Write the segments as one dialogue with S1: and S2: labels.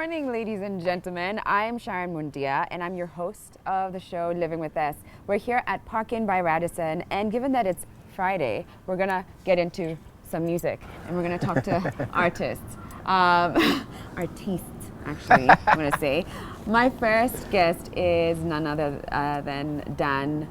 S1: morning, ladies and gentlemen. I'm Sharon Mundia, and I'm your host of the show Living with Us. We're here at Park Inn by Radisson, and given that it's Friday, we're going to get into some music, and we're going to talk to artists. Artistes, actually, I'm going to say. My first guest is none other than Dan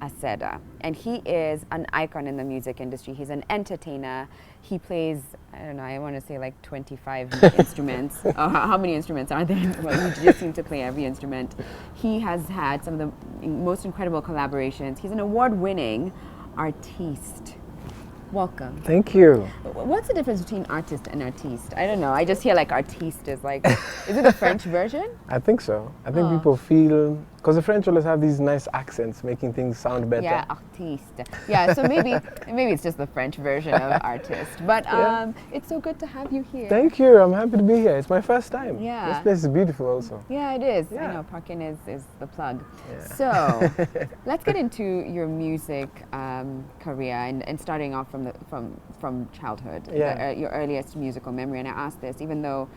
S1: Aseda, and he is an icon in the music industry. He's an entertainer. He plays, I don't know, I want to say like 25 instruments. How many instruments are there? Well, you just seem to play every instrument. He has had some of the most incredible collaborations. He's an award-winning artiste. Welcome.
S2: Thank you.
S1: What's the difference between artist and artiste? I don't know. I just hear like artiste is like, is it the French version?
S2: I think so. I think people feel, because the French always have these nice accents, making things sound better.
S1: Yeah, artiste. Yeah, so maybe it's just the French version of artist. But it's so good to have you here.
S2: Thank you. I'm happy to be here. It's my first time.
S1: Yeah.
S2: This place is beautiful also.
S1: Yeah, it is.
S2: Yeah.
S1: I know, Park Inn is the plug.
S2: Yeah.
S1: So, let's get into your music career and starting off from childhood, your earliest musical memory. And I asked this, even though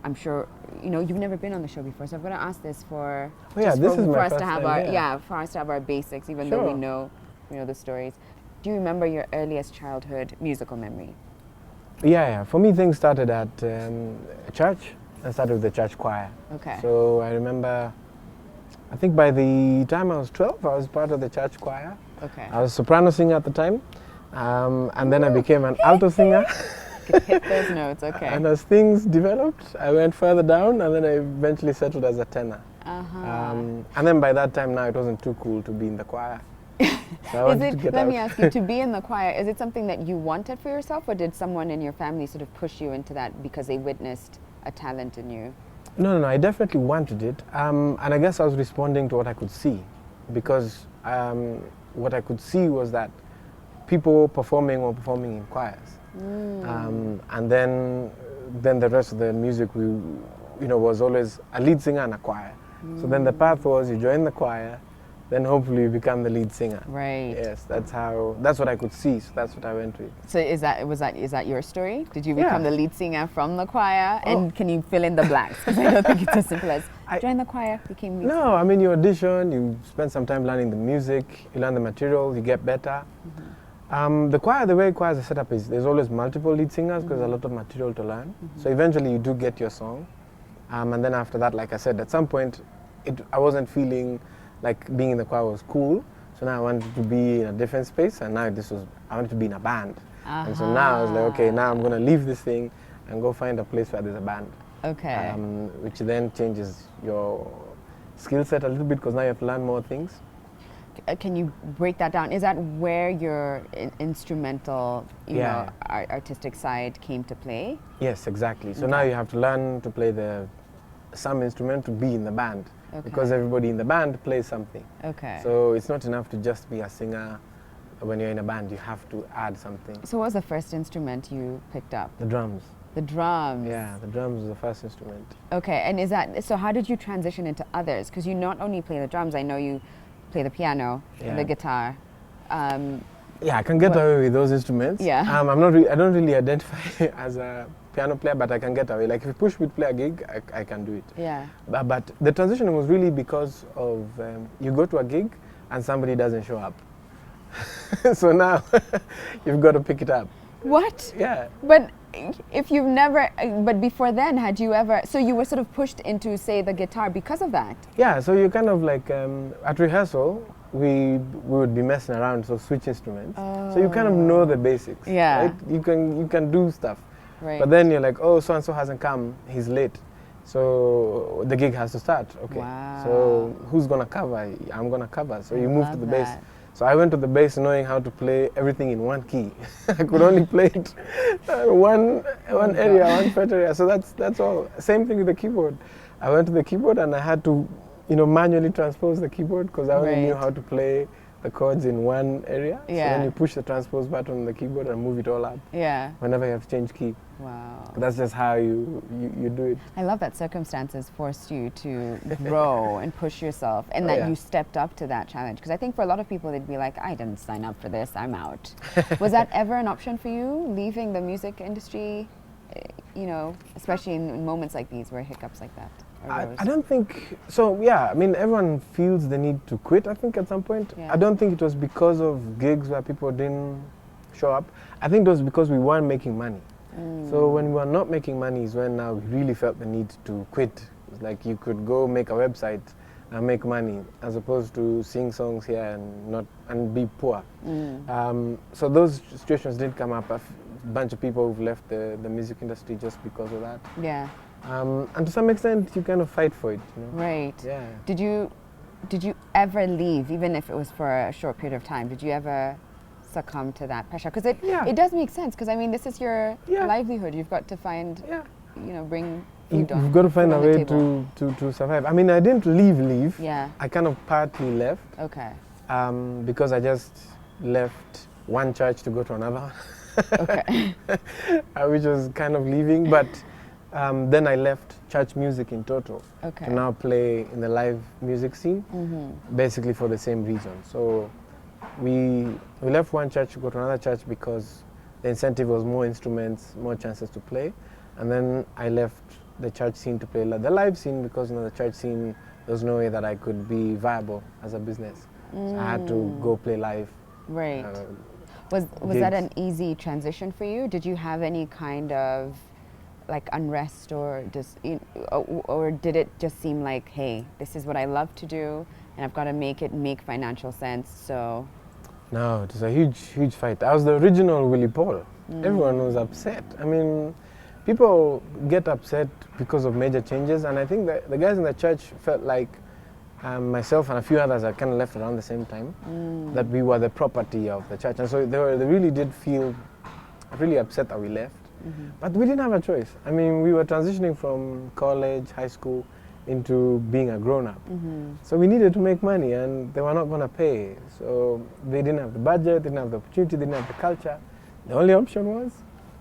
S1: I'm sure you've never been on the show before, so I'm going to ask this for us to have our basics, even though we know the stories. Do you remember your earliest childhood musical memory?
S2: Yeah. For me, things started at church. I started with the church choir.
S1: Okay.
S2: So I remember, I think by the time I was 12, I was part of the church choir.
S1: Okay.
S2: I was a soprano singer at the time, and then I became an alto singer.
S1: Hit those notes, okay.
S2: And as things developed, I went further down, and then I eventually settled as a tenor. And then by that time now, it wasn't too cool to be in the choir. So
S1: let me ask you, to be in the choir, is it something that you wanted for yourself, or did someone in your family sort of push you into that because they witnessed a talent in you?
S2: No, I definitely wanted it. And I guess I was responding to what I could see, because what I could see was that people were performing in choirs. And then the rest of the music was always a lead singer and a choir. So then the path was you join the choir, then hopefully you become the lead singer.
S1: Right.
S2: Yes, that's what I could see. So that's what I went with.
S1: So is that your story? Did you become the lead singer from the choir? And can you fill in the blanks? Because I don't think it's as simple as join the choir, became lead singer.
S2: No, I mean you audition, you spend some time learning the music, you learn the material, you get better. The way choirs are set up is there's always multiple lead singers because there's a lot of material to learn. So eventually you do get your song. And then after that, like I said, at some point, I wasn't feeling like being in the choir was cool. So now I wanted to be in a different space, and now I wanted to be in a band. And so now I was like, okay, now I'm going to leave this thing and go find a place where there's a band.
S1: Okay.
S2: Which then changes your skill set a little bit because now you have to learn more things.
S1: Can you break that down? Is that where your instrumental, artistic side came to play?
S2: Yes, exactly. So now you have to learn to play some instrument to be in the band, because everybody in the band plays something. Okay. So it's not enough to just be a singer. When you're in a band, you have to add something.
S1: So what was the first instrument you picked up?
S2: The drums.
S1: The drums.
S2: Yeah, the drums was the first instrument.
S1: Okay, and so how did you transition into others? Because you not only play the drums, I know you play the piano, and the guitar.
S2: I can get away with those instruments. Yeah. I don't really identify as a piano player, but I can get away. Like if you push me to play a gig, I can do it.
S1: Yeah.
S2: But the transition was really because of you go to a gig and somebody doesn't show up. So now you've got to pick it up.
S1: What?
S2: Yeah.
S1: But but before then, had you ever, so you were sort of pushed into, say, the guitar because of that?
S2: Yeah, so you kind of like, at rehearsal, we would be messing around, so switch instruments. So you kind of know the basics.
S1: Yeah.
S2: Right? You can do stuff.
S1: Right.
S2: But then you're like, oh, so-and-so hasn't come, he's late. So the gig has to start. Okay.
S1: Wow.
S2: So who's going to cover? I'm going to cover. So you move to the bass. So I went to the bass knowing how to play everything in one key. I could only play it one area, one fret area. So that's all. Same thing with the keyboard. I went to the keyboard and I had to, manually transpose the keyboard because I only knew how to play the chords in one area. Yeah. So then you push the transpose button on the keyboard and move it all up. Yeah. Whenever you have to change key.
S1: Wow.
S2: That's just how you do it.
S1: I love that circumstances forced you to grow and push yourself, and that you stepped up to that challenge. Because I think for a lot of people, they'd be like, I didn't sign up for this, I'm out. Was that ever an option for you, leaving the music industry? you know, especially in moments like these where hiccups like that arose?
S2: I don't think so. Yeah, I mean, everyone feels the need to quit. I think at some point.
S1: Yeah.
S2: I don't think it was because of gigs where people didn't show up. I think it was because we weren't making money. So when we were not making money is when now we really felt the need to quit. It's like you could go make a website and make money as opposed to sing songs here and be poor. So those situations did come up. A bunch of people who've left the music industry just because of that.
S1: Yeah.
S2: And to some extent, you kind of fight for it. You know?
S1: Right.
S2: Yeah.
S1: Did you ever leave, even if it was for a short period of time? Did you ever succumb to that pressure? Because it does make sense. Because I mean, this is your livelihood. You've got to find, you know, bring food on.
S2: You've got to find a way to survive. I mean, I didn't leave.
S1: Yeah.
S2: I kind of partly left.
S1: Okay.
S2: Because I just left one church to go to another.
S1: Okay.
S2: Which was kind of leaving, but then I left church music in total
S1: to
S2: now play in the live music scene, basically for the same reason. So we left one church to go to another church because the incentive was more instruments, more chances to play, and then I left the church scene to play the live scene because the church scene, there was no way that I could be viable as a business. So I had to go play live.
S1: Right. Was that an easy transition for you? Did you have any kind of like unrest or did it just seem like, hey, this is what I love to do and I've got to make financial sense, so? No,
S2: it was a huge fight. I was the original Willie Paul. Everyone was upset. I mean, people get upset because of major changes, and I think that the guys in the church felt like myself and a few others had kind of left around the same time, that we were the property of the church. And so they really did feel really upset that we left. But we didn't have a choice. I mean, we were transitioning from college, high school, into being a grown-up. So we needed to make money, and they were not going to pay. So they didn't have the budget, they didn't have the opportunity, they didn't have the culture. The only option was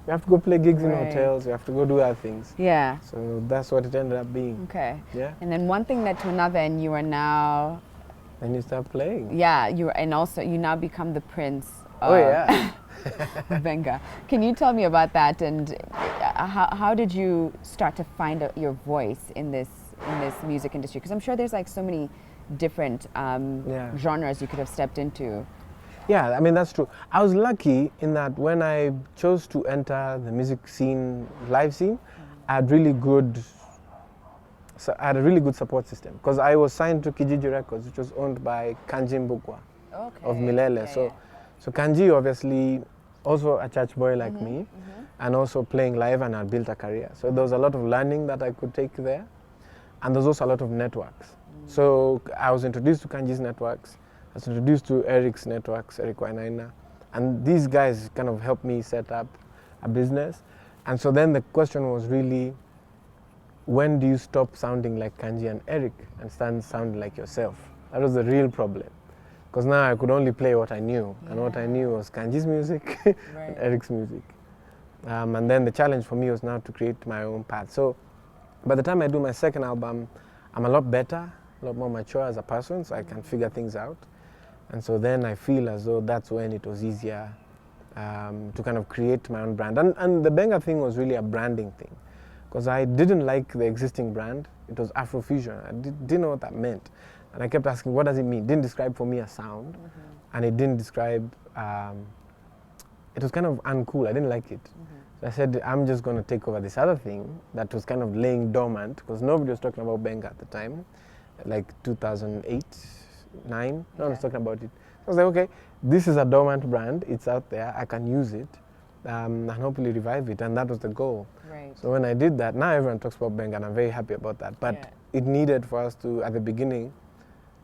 S2: we have to go play gigs in hotels, we have to go do other things.
S1: Yeah.
S2: So that's what it ended up being.
S1: Okay.
S2: Yeah.
S1: And then one thing led to another, and you are now...
S2: And you start playing.
S1: Yeah, and also you now become the prince of Benga. Can you tell me about that, and how did you start to find your voice in this music industry? Because I'm sure there's like so many different genres you could have stepped into.
S2: Yeah, I mean, that's true. I was lucky in that when I chose to enter the music scene, live scene, I had a really good support system because I was signed to Kijiji Records, which was owned by Kanji Mbukwa of Milele. So Kanji, obviously, also a church boy like me, and also playing live, and I built a career. So there was a lot of learning that I could take there, and there's also a lot of networks. So I was introduced to Kanji's networks. I was introduced to Eric's networks, Eric Wainaina, and these guys kind of helped me set up a business. And so then the question was really, when do you stop sounding like Kanji and Eric and start sounding like yourself? That was the real problem. Because now I could only play what I knew, and what I knew was Kanji's music and Eric's music. And then the challenge for me was now to create my own path. So by the time I do my second album, I'm a lot better, a lot more mature as a person, so I can figure things out. And so then I feel as though that's when it was easier to kind of create my own brand. And the Benga thing was really a branding thing, because I didn't like the existing brand. It was Afrofusion. I didn't know what that meant. And I kept asking, what does it mean? It didn't describe for me a sound, and it didn't describe, it was kind of uncool. I didn't like it. So I said, I'm just going to take over this other thing that was kind of laying dormant, because nobody was talking about Benga at the time, like 2008, 9, no one was talking about it. So I was like, okay, this is a dormant brand, it's out there, I can use it, and hopefully revive it, and that was the goal. So when I did that, now everyone talks about Benga, and I'm very happy about that, but it needed for us to, at the beginning,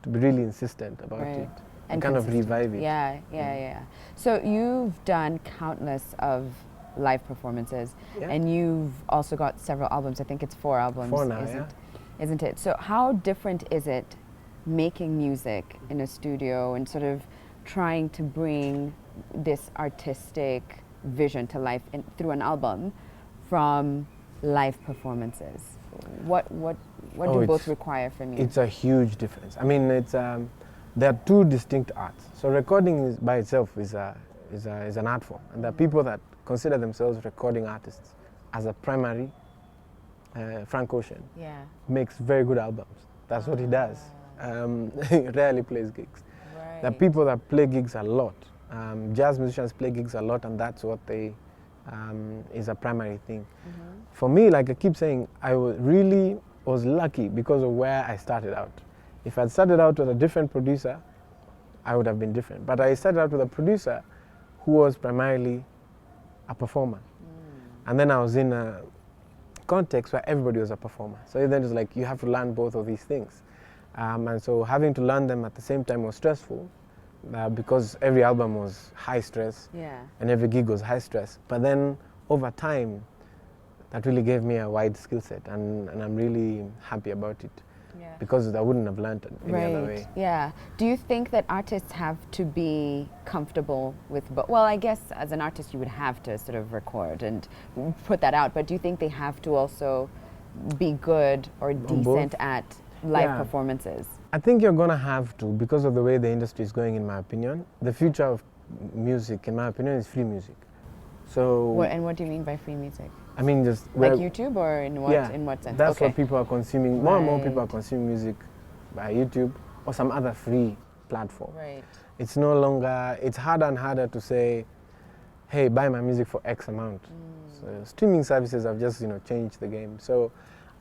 S2: to be really insistent about it and kind of revive it.
S1: Yeah. So you've done countless of live performances, and you've also got several albums. I think it's 4 albums.
S2: 4 now,
S1: isn't it? So how different is it making music in a studio and sort of trying to bring this artistic vision to life through an album from live performances? What do both require from you?
S2: It's a huge difference. I mean, it's there are 2 distinct arts. So recording by itself is an art form, and there are people that consider themselves recording artists, as a primary, Frank Ocean
S1: Yeah.
S2: makes very good albums. That's what he does. He rarely plays gigs.
S1: Right.
S2: There are people that play gigs a lot. Jazz musicians play gigs a lot, and that's what they is a primary thing. For me, like I keep saying, I really was lucky because of where I started out. If I'd started out with a different producer, I would have been different. But I started out with a producer who was primarily a performer. And then I was in a context where everybody was a performer. So then it's like you have to learn both of these things. And so having to learn them at the same time was stressful because every album was high stress and every gig was high stress. But then over time, that really gave me a wide skill set, and I'm really happy about it. Because I wouldn't have learned it any other way.
S1: Yeah. Do you think that artists have to be comfortable with well, I guess as an artist you would have to sort of record and put that out, but do you think they have to also be good or decent at live performances?
S2: I think you're going to have to, because of the way the industry is going, in my opinion. The future of music, in my opinion, is free music. So.
S1: And what do you mean by free music?
S2: I mean, just
S1: like YouTube, or in what sense?
S2: That's what people are consuming. More and more people are consuming music by YouTube or some other free platform.
S1: Right.
S2: It's no longer. It's harder and harder to say, "Hey, buy my music for X amount." So streaming services have just changed the game. So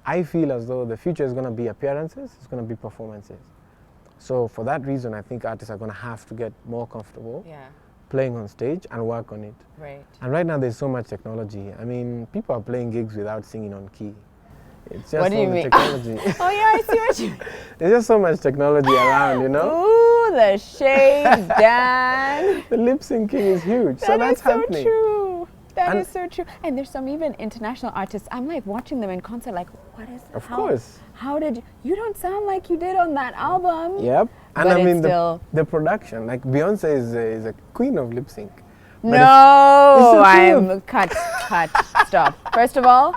S2: I feel as though the future is going to be appearances. It's going to be performances. So for that reason, I think artists are going to have to get more comfortable. Playing on stage and work on it.
S1: Right.
S2: And right now there's so much technology. I mean, people are playing gigs without singing on key. It's just
S1: what do you mean?
S2: Technology.
S1: Oh yeah, I see what you mean.
S2: There's just so much technology around,
S1: Ooh, the shade, Dan.
S2: The lip syncing is huge. So that's happening.
S1: So true. That is so true. And there's some even international artists. I'm like watching them in concert, like, what is?
S2: Of course.
S1: How did you don't sound like you did on that album?
S2: Yep. And
S1: but
S2: I mean the production, like Beyonce is a queen of lip sync.
S1: No, I'm cut, stop. First of all,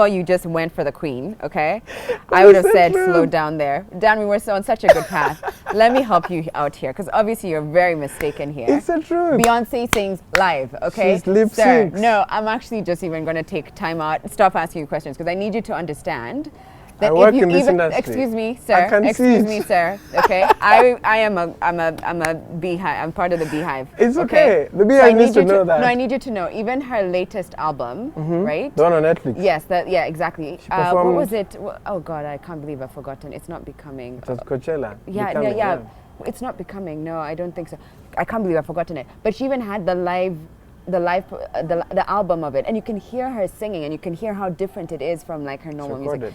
S1: you just went for the queen, okay? I would have said slow down there. Dan, we were on such a good path. Let me help you out here, because obviously you're very mistaken here.
S2: It's the truth.
S1: Beyonce sings live, okay?
S2: She's lip syncs.
S1: No, I'm actually just even going to take time out, stop asking you questions, because I need you to understand that
S2: I work in this industry.
S1: Excuse me, sir. Excuse me, sir. Okay, I'm a beehive. I'm part of the beehive.
S2: It's okay. The beehive needs to know that.
S1: No, I need you to know. Even her latest album, right?
S2: The one on Netflix.
S1: Yes, exactly. What was it? Oh God, I can't believe I've forgotten. It's Not Becoming.
S2: It was Coachella.
S1: Yeah. It's Not Becoming. No, I don't think so. I can't believe I've forgotten it. But she even had the album of it, and you can hear her singing, and you can hear how different it is from like her normal music.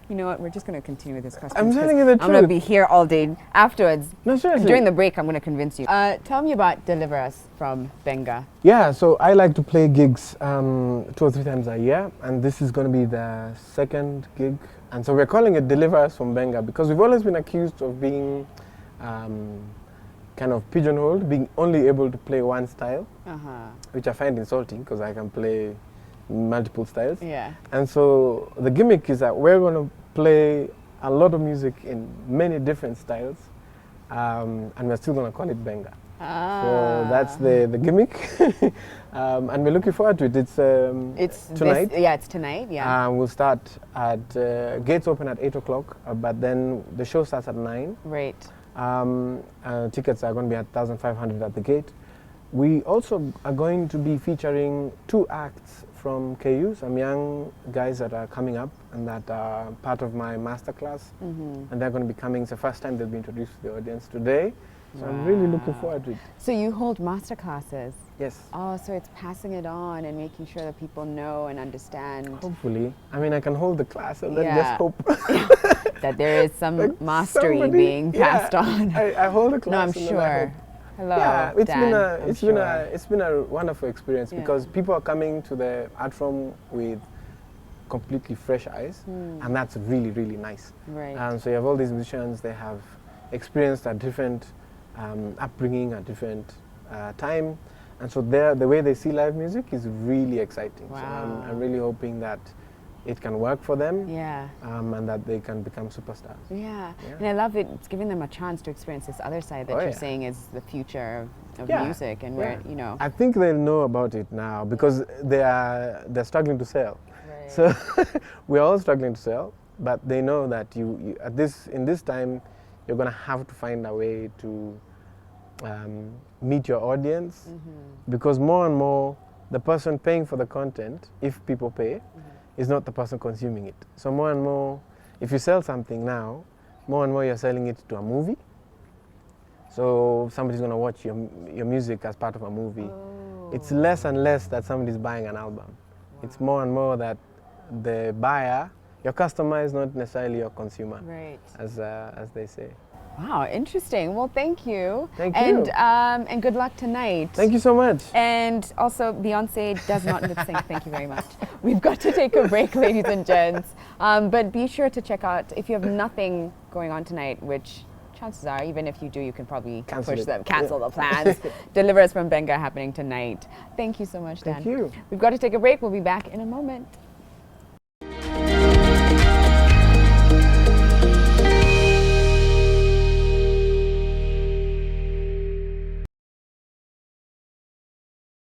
S1: You know what? We're just going to continue with this question.
S2: I'm telling you the truth.
S1: I'm going to be here all day afterwards.
S2: No, seriously.
S1: During the break, I'm going to convince you. Tell me about Deliver Us from Benga.
S2: Yeah, so I like to play gigs 2 or 3 times a year, and this is going to be the second gig. And so we're calling it Deliver Us from Benga because we've always been accused of being kind of pigeonholed, being only able to play one style, which I find insulting because I can play multiple styles.
S1: Yeah.
S2: And so the gimmick is that we're going to play a lot of music in many different styles, and we're still going to call it Benga. So that's the gimmick, and we're looking forward to it. It's tonight.
S1: It's tonight. Yeah.
S2: We'll start at gates open at 8 o'clock, but then the show starts at 9.
S1: Right.
S2: Tickets are going to be at 1,500 at the gate. We also are going to be featuring 2 acts from KU, some young guys that are coming up and that are part of my masterclass, and they're going to be coming. It's the first time they'll be introduced to the audience today, so I'm really looking forward to it.
S1: So you hold masterclasses?
S2: Yes.
S1: Oh, so it's passing it on and making sure that people know and understand.
S2: Hopefully. I mean, I can hold the class and then just hope
S1: that there is some like mastery being passed on.
S2: I hold the class.
S1: No, I'm sure. Hello,
S2: yeah, it's been a wonderful experience because people are coming to the art form with completely fresh eyes, and that's really, really nice.
S1: Right.
S2: So you have all these musicians; they have experienced a different upbringing, a different time, and so the way they see live music is really exciting.
S1: Wow.
S2: So I'm really hoping that it can work for them,
S1: Yeah.
S2: and that they can become superstars.
S1: Yeah.
S2: Yeah.
S1: And I love it. It's giving them a chance to experience this other side that
S2: Oh,
S1: you're
S2: yeah.
S1: saying is the future of
S2: Yeah.
S1: music and where, you know.
S2: I think they'll know about it now because they're struggling to sell.
S1: Right.
S2: So we're all struggling to sell, but they know that you in this time you're gonna have to find a way to meet your audience, because more and more the person paying for the content, if people pay, is not the person consuming it. So more and more, if you sell something now, more and more you're selling it to a movie. So somebody's gonna watch your music as part of a movie.
S1: Oh.
S2: It's less and less that somebody's buying an album.
S1: Wow.
S2: It's more and more that the buyer, your customer, is not necessarily your consumer,
S1: Right.
S2: as they say.
S1: Wow, interesting. Well, thank you.
S2: Thank you.
S1: And good luck tonight.
S2: Thank you so much.
S1: And also, Beyonce does not lip sync. Thank you very much. We've got to take a break, ladies and gents. But be sure to check out, if you have nothing going on tonight, which chances are, even if you do, you can probably
S2: Cancel
S1: the plans. Deliver Us from Benga happening tonight. Thank you so much, Dan.
S2: Thank you.
S1: We've got to take a break. We'll be back in a moment.